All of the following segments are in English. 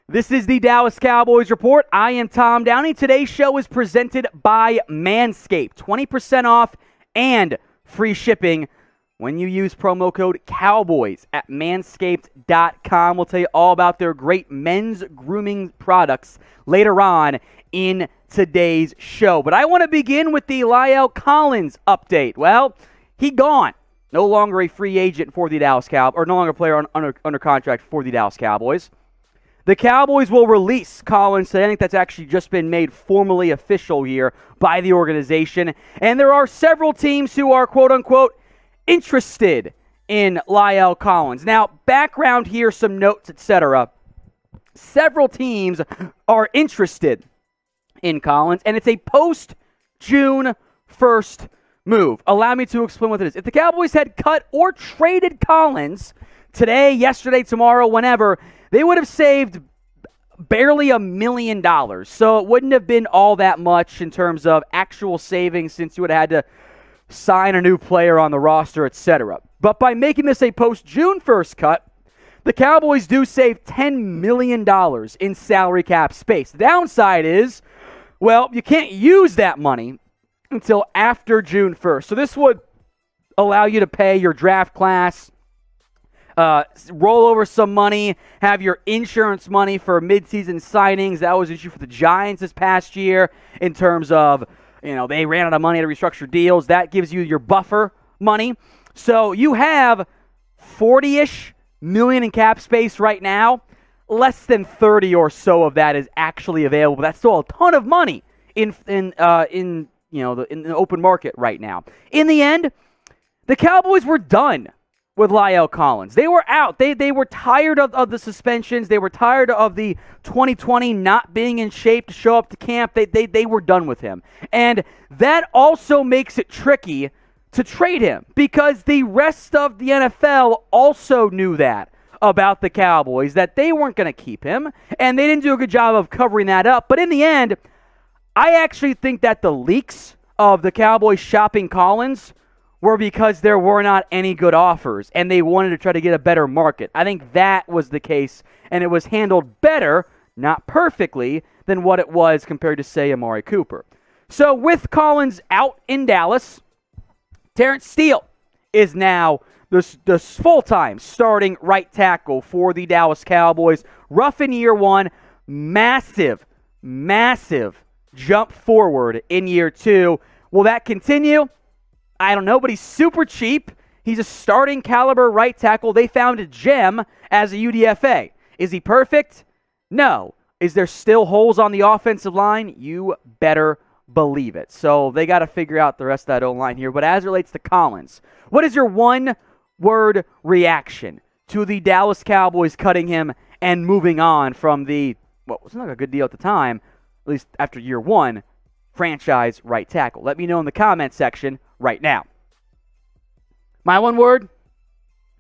This is the Dallas Cowboys Report. I am Tom Downey. Today's show is presented by Manscaped. 20% off and free shipping when you use promo code COWBOYS at manscaped.com. We'll tell you all about their great men's grooming products later on in today's show. But I want to begin with the La'el Collins update. Well, he gone. No longer a free agent for the Dallas Cowboys, or no longer a player under contract for the Dallas Cowboys. The Cowboys will release Collins today. I think that's actually just been made formally official here by the organization. And there are several teams who are, quote-unquote, interested in La'el Collins. Now, background here, some notes, etc. Several teams are interested in Collins, and it's a post-June 1st move. Allow me to explain what it is. If the Cowboys had cut or traded Collins today, yesterday, tomorrow, whenever, they would have saved barely $1 million. So it wouldn't have been all that much in terms of actual savings since you would have had to sign a new player on the roster, etc. But by making this a post-June 1st cut, the Cowboys do save $10 million in salary cap space. The downside is, well, you can't use that money until after June 1st. So this would allow you to pay your draft class, roll over some money, have your insurance money for midseason signings. That was an issue for the Giants this past year in terms of, they ran out of money to restructure deals. That gives you your buffer money. So you have 40-ish million in cap space right now. Less than 30 or so of that is actually available. That's still a ton of money in the open market right now. In the end, the Cowboys were done with La'el Collins. They were out. They were tired of the suspensions. They were tired of the 2020 not being in shape to show up to camp. They were done with him. And that also makes it tricky to trade him because the rest of the NFL also knew that about the Cowboys, that they weren't going to keep him, and they didn't do a good job of covering that up. But in the end, I actually think that the leaks of the Cowboys shopping Collins were because there were not any good offers, and they wanted to try to get a better market. I think that was the case, and it was handled better, not perfectly, than what it was compared to, say, Amari Cooper. So with Collins out in Dallas, Terence Steele is now the full-time starting right tackle for the Dallas Cowboys. Rough in year one, massive jump forward in year two. Will that continue? I don't know, but he's super cheap. He's a starting caliber right tackle. They found a gem as a UDFA. Is he perfect? No. Is there still holes on the offensive line? You better believe it. So they got to figure out the rest of that O-line here. But as it relates to Collins, what is your one-word reaction to the Dallas Cowboys cutting him and moving on from the, well, it was not a good deal at the time, at least after year one, franchise right tackle? Let me know in the comment section right now. My one word?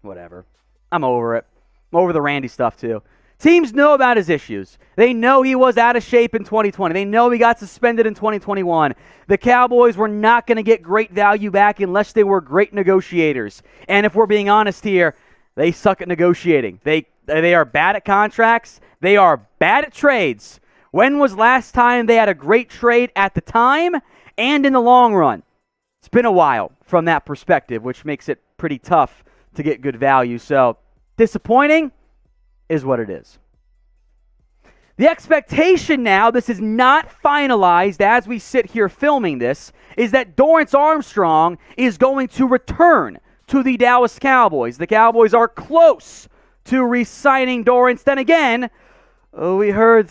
Whatever. I'm over it. I'm over the Randy stuff too. Teams know about his issues. They know he was out of shape in 2020. They know he got suspended in 2021. The Cowboys were not going to get great value back unless they were great negotiators. And if we're being honest here, they suck at negotiating. They are bad at contracts. They are bad at trades. When was last time they had a great trade at the time and in the long run? It's been a while from that perspective, which makes it pretty tough to get good value. So, disappointing is what it is. The expectation now, this is not finalized as we sit here filming this, is that Dorance Armstrong is going to return to the Dallas Cowboys. The Cowboys are close to re-signing Dorance. Then again, we heard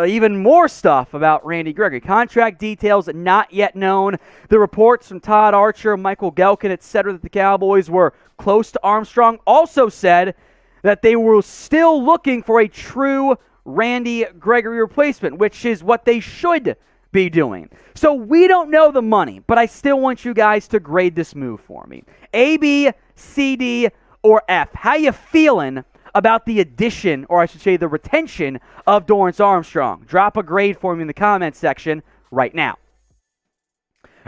even more stuff about Randy Gregory. Contract details not yet known. The reports from Todd Archer, Michael Gelkin, etc., that the Cowboys were close to Armstrong also said that they were still looking for a true Randy Gregory replacement, which is what they should be doing. So we don't know the money, but I still want you guys to grade this move for me. A, B, C, D, or F. How you feeling about the addition, or I should say the retention, of Dorance Armstrong? Drop a grade for me in the comments section right now.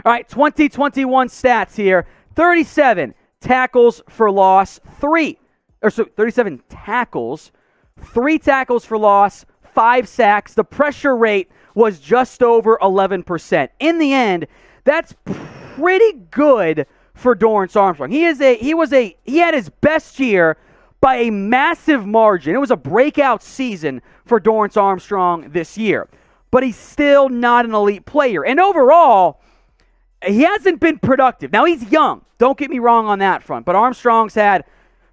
All right, 2021 stats here. 37 tackles for loss, 37 tackles, 3 tackles for loss, got 5 sacks. The pressure rate was just over 11%. In the end, that's pretty good for Dorance Armstrong. He had his best year by a massive margin. It was a breakout season for Dorance Armstrong this year. But he's still not an elite player. And overall, he hasn't been productive. Now, he's young. Don't get me wrong on that front. But Armstrong's had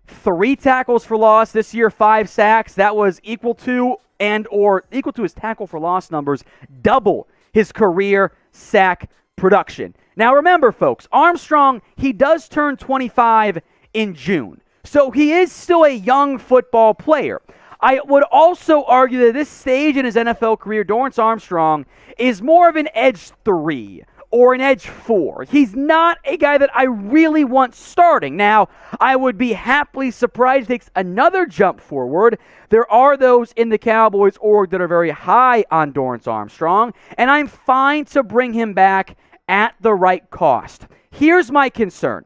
3 tackles for loss this year, 5 sacks. That was equal to his tackle for loss numbers, double his career sack production. Now, remember, folks, Armstrong, he does turn 25 in June. So he is still a young football player. I would also argue that at this stage in his NFL career, Dorance Armstrong is more of an edge 3 or an edge 4. He's not a guy that I really want starting. Now, I would be happily surprised if he takes another jump forward. There are those in the Cowboys org that are very high on Dorance Armstrong, and I'm fine to bring him back at the right cost. Here's my concern.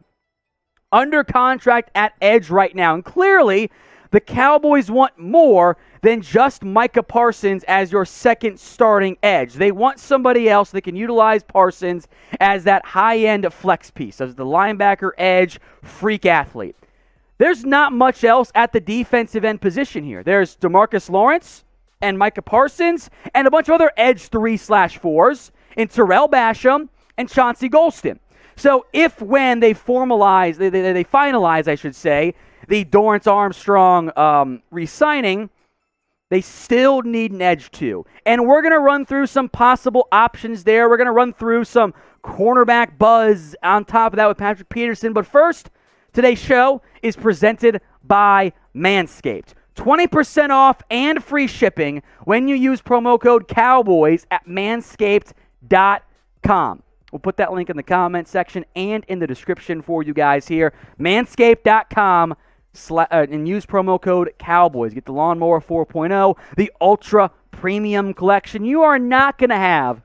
Under contract at edge right now, and clearly the Cowboys want more than just Micah Parsons as your second starting edge. They want somebody else that can utilize Parsons as that high-end flex piece, as the linebacker edge freak athlete. There's not much else at the defensive end position here. There's DeMarcus Lawrence and Micah Parsons and a bunch of other edge 3/4s in Terrell Basham and Chauncey Golston. So when they finalize, I should say, the Dorance Armstrong re-signing, they still need an edge 2. And we're going to run through some possible options there. We're going to run through some cornerback buzz on top of that with Patrick Peterson. But first, today's show is presented by Manscaped. 20% off and free shipping when you use promo code COWBOYS at manscaped.com. We'll put that link in the comment section and in the description for you guys here. Manscaped.com and use promo code COWBOYS. Get the Lawnmower 4.0, the Ultra Premium Collection. You are not going to have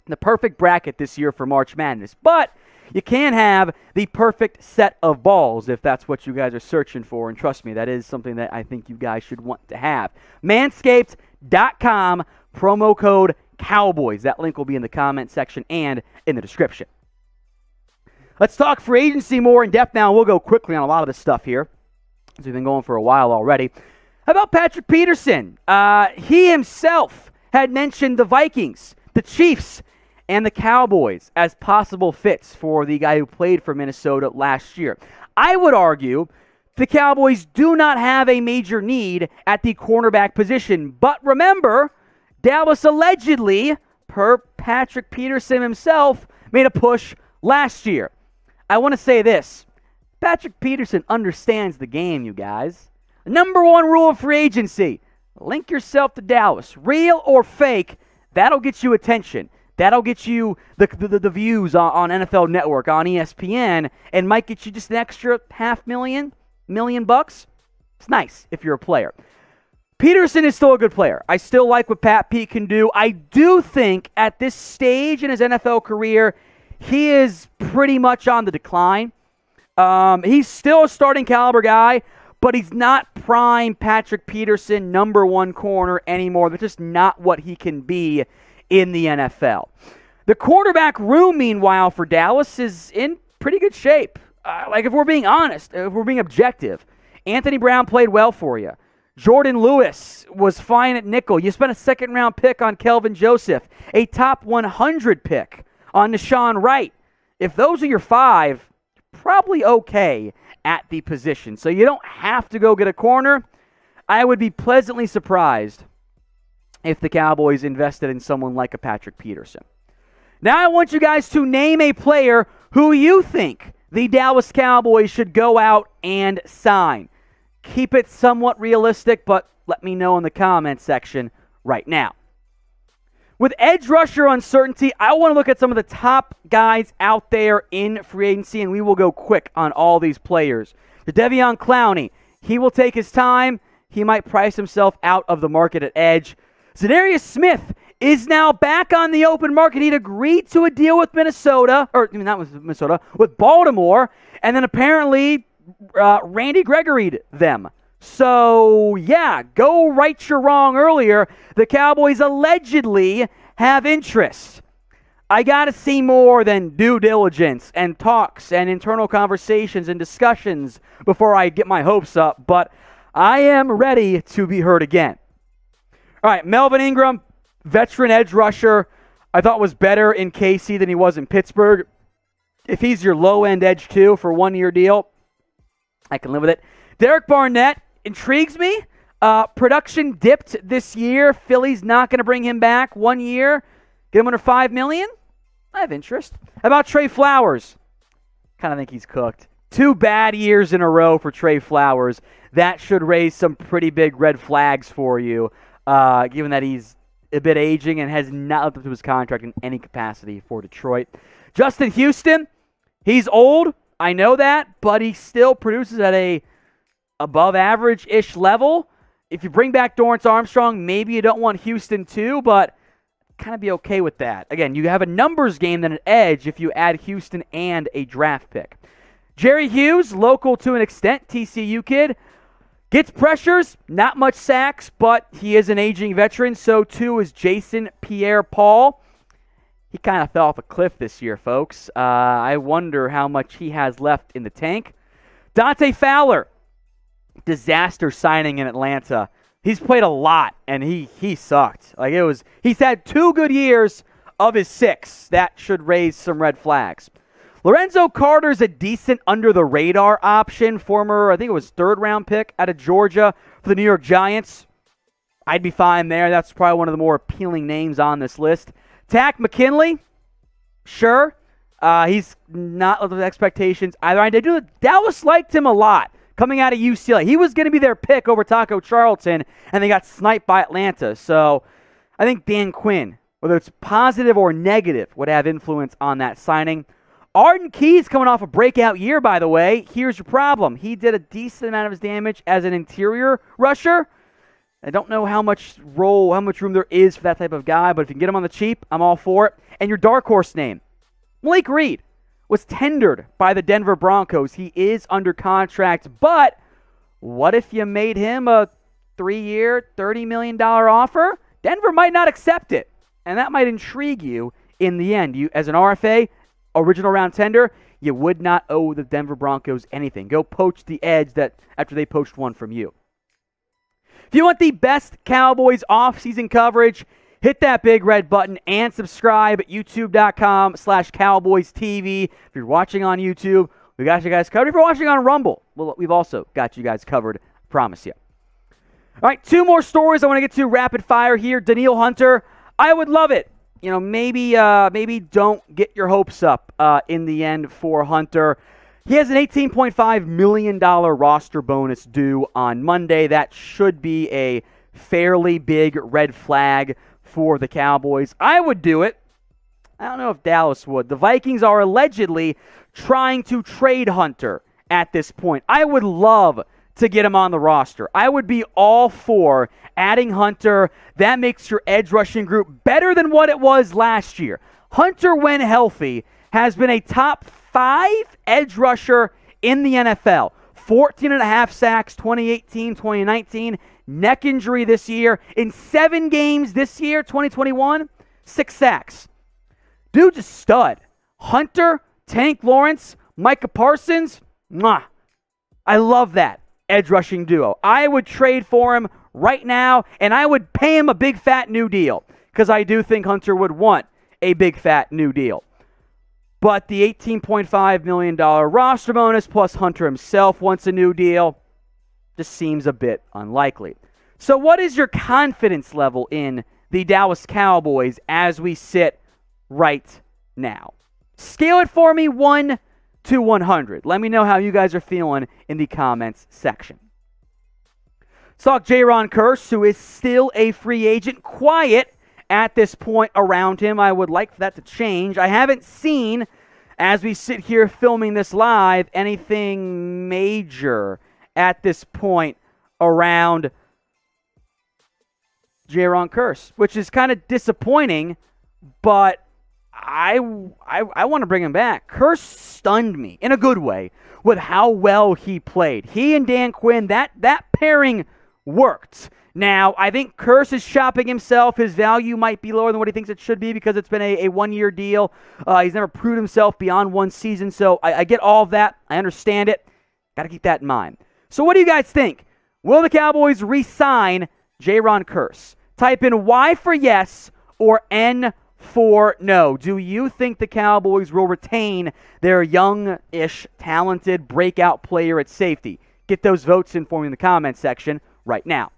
the perfect bracket this year for March Madness, but you can have the perfect set of balls if that's what you guys are searching for. And trust me, that is something that I think you guys should want to have. Manscaped.com, promo code Cowboys. That link will be in the comment section and in the description. Let's talk free agency more in depth now. We'll go quickly on a lot of this stuff here, as we've been going for a while already. How about Patrick Peterson? He himself had mentioned the Vikings, the Chiefs, and the Cowboys as possible fits for the guy who played for Minnesota last year. I would argue the Cowboys do not have a major need at the cornerback position. But remember, Dallas allegedly, per Patrick Peterson himself, made a push last year. I want to say this. Patrick Peterson understands the game, you guys. The number one rule of free agency, link yourself to Dallas. Real or fake, that'll get you attention. That'll get you the views on NFL Network, on ESPN, and might get you just an extra $500,000 $1,000,000. It's nice if you're a player. Peterson is still a good player. I still like what Pat Pete can do. I do think at this stage in his NFL career, he is pretty much on the decline. He's still a starting caliber guy, but he's not prime Patrick Peterson, number one corner anymore. That's just not what he can be in the NFL. The quarterback room, meanwhile, for Dallas is in pretty good shape. If we're being honest, if we're being objective, Anthony Brown played well for you. Jordan Lewis was fine at nickel. You spent a second-round pick on Kelvin Joseph, a top 100 pick on Deshaun Wright. If those are your 5, probably okay at the position. So you don't have to go get a corner. I would be pleasantly surprised if the Cowboys invested in someone like a Patrick Peterson. Now I want you guys to name a player who you think the Dallas Cowboys should go out and sign. Keep it somewhat realistic, but let me know in the comment section right now. With edge rusher uncertainty, I want to look at some of the top guys out there in free agency, and we will go quick on all these players. Jadeveon Clowney, he will take his time. He might price himself out of the market at edge. Za'Darius Smith is now back on the open market. He'd agreed to a deal with with Baltimore, and then apparently Randy Gregory'd them. So, yeah, go right your wrong earlier. The Cowboys allegedly have interest. I got to see more than due diligence and talks and internal conversations and discussions before I get my hopes up, but I am ready to be heard again. All right, Melvin Ingram, veteran edge rusher, I thought was better in KC than he was in Pittsburgh. If he's your low-end edge too for a one-year deal, I can live with it. Derek Barnett intrigues me. Production dipped this year. Philly's not going to bring him back 1 year. Get him under $5 million? I have interest. How about Trey Flowers? Kind of think he's cooked. 2 bad years in a row for Trey Flowers. That should raise some pretty big red flags for you, given that he's a bit aging and has not lived up to his contract in any capacity for Detroit. Justin Houston, he's old. I know that, but he still produces at a above average-ish level. If you bring back Dorance Armstrong, maybe you don't want Houston too, but kind of be okay with that. Again, you have a numbers game than an edge if you add Houston and a draft pick. Jerry Hughes, local to an extent, TCU kid. Gets pressures, not much sacks, but he is an aging veteran. So too is Jason Pierre-Paul. He kind of fell off a cliff this year, folks. I wonder how much he has left in the tank. Dante Fowler, disaster signing in Atlanta. He's played a lot, and he sucked. He's had 2 good years of his 6. That should raise some red flags. Lorenzo Carter's a decent under-the-radar option. Former, I think it was 3rd-round pick out of Georgia for the New York Giants. I'd be fine there. That's probably one of the more appealing names on this list. Tack McKinley, sure. He's not with expectations either. Dallas liked him a lot coming out of UCLA. He was going to be their pick over Taco Charlton, and they got sniped by Atlanta. So I think Dan Quinn, whether it's positive or negative, would have influence on that signing. Arden Key's coming off a breakout year, by the way. Here's your problem. He did a decent amount of his damage as an interior rusher. I don't know how much room there is for that type of guy, but if you can get him on the cheap, I'm all for it. And your dark horse name, Malik Reed, was tendered by the Denver Broncos. He is under contract, but what if you made him a 3-year, $30 million offer? Denver might not accept it, and that might intrigue you in the end. You, as an RFA, original round tender, you would not owe the Denver Broncos anything. Go poach the edge that after they poached one from you. If you want the best Cowboys offseason coverage, hit that big red button and subscribe at youtube.com/CowboysTV. If you're watching on YouTube, we got you guys covered. If you're watching on Rumble, well, we've also got you guys covered, I promise you. All right, 2 more stories I want to get to rapid fire here. Danielle Hunter, I would love it. Maybe don't get your hopes up in the end for Hunter. He has an $18.5 million roster bonus due on Monday. That should be a fairly big red flag for the Cowboys. I would do it. I don't know if Dallas would. The Vikings are allegedly trying to trade Hunter at this point. I would love to get him on the roster. I would be all for adding Hunter. That makes your edge rushing group better than what it was last year. Hunter, when healthy, has been a top 5 edge rusher in the NFL. 14.5 sacks, 2018, 2019. Neck injury this year. In 7 games this year, 2021, 6 sacks. Dude's a stud. Hunter, Tank Lawrence, Micah Parsons, mwah. I love that edge rushing duo. I would trade for him right now, and I would pay him a big fat new deal because I do think Hunter would want a big fat new deal. But the $18.5 million roster bonus plus Hunter himself wants a new deal just seems a bit unlikely. So what is your confidence level in the Dallas Cowboys as we sit right now? Scale it for me 1 to 100. Let me know how you guys are feeling in the comments section. Saw Jaron Kearse, who is still a free agent, quiet at this point around him. I would like for that to change. I haven't seen, as we sit here filming this live, anything major at this point around Jaron Kearse, which is kind of disappointing, but I want to bring him back. Kearse stunned me in a good way with how well he played. He and Dan Quinn, that pairing worked. Now, I think Kearse is shopping himself. His value might be lower than what he thinks it should be because it's been a one-year deal. He's never proved himself beyond one season, so I get all of that. I understand it. Got to keep that in mind. So what do you guys think? Will the Cowboys re-sign Jayron Kearse? Type in Y for yes or N for no. Do you think the Cowboys will retain their young-ish, talented breakout player at safety? Get those votes in for me in the comments section right now.